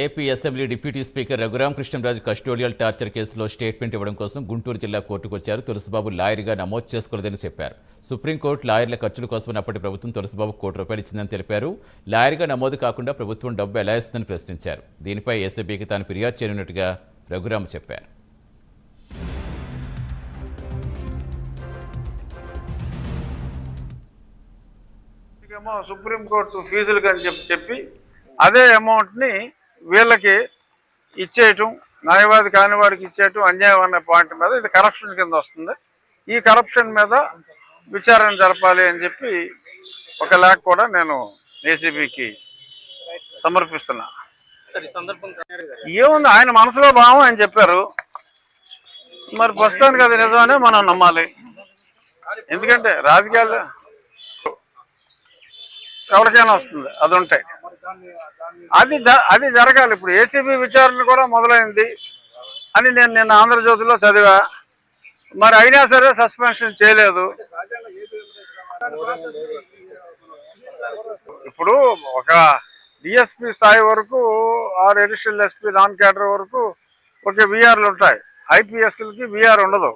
AP assembly deputy speaker Raghurama Krishnam Raju custodial torture కేసులో statement ఇవ్వడం కోసం గుంటూరు జిల్లా కోర్టుకు వచ్చారు. తులసిబాబు లాయర్గా నమోదు చేసుకోలేదని చెప్పారు. సుప్రీంకోర్టు లాయర్ల ఖర్చుల కోసం అప్పటి ప్రభుత్వం తులసిబాబు ₹1 ఇచ్చిందని తెలిపారు. లాయర్గా నమోదు కాకుండా ప్రభుత్వం డబ్బు ఎలా ఇస్తుందని ప్రశ్నించారు. దీనిపై ఏసీబీకి తాను ఫిర్యాదు చేయనున్నట్టుగా రఘురామ చెప్పారు. సుప్రీంకోర్టు ఫీజులు అని చెప్పి అదే అమౌంట్ని వీళ్ళకి ఇచ్చేయటం, న్యాయవాది కాని వాడికి ఇచ్చేయటం అన్యాయం అనే పాయింట్ మీద ఇది కరప్షన్ కింద వస్తుంది. ఈ కరప్షన్ మీద విచారణ జరపాలి అని చెప్పి ఒక లేఖ కూడా నేను ఏసీబీకి సమర్పిస్తున్నా. ఏముంది, ఆయన మనసులో భావం అని చెప్పారు. మరి ప్రస్తుతానికి అది నిజమనే మనం నమ్మాలి. ఎందుకంటే రాజకీయాలు ఎవరికైనా వస్తుంది, అది ఉంటాయి. అది జరగాలి. ఇప్పుడు ఏసీబీ విచారణ కూడా మొదలైంది అని నేను నిన్న ఆంధ్రజ్యోతిలో చదివా. మరి అయినా సరే సస్పెన్షన్ చేయలేదు. ఇప్పుడు ఒక డిఎస్పీ స్థాయి వరకు are additional SP non cadre వరకు ఒక విఆర్లు ఉంటాయి. ఐపీఎస్లకి విఆర్ ఉండదు.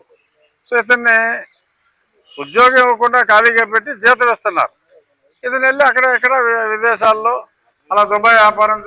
సో ఇతన్ని ఉద్యోగం ఇవ్వకుండా ఖాళీగా పెట్టి జీతం ఇస్తున్నారు. ఇతను వెళ్ళి అక్కడ విదేశాల్లో అలా దుబాయ్ వ్యాపారం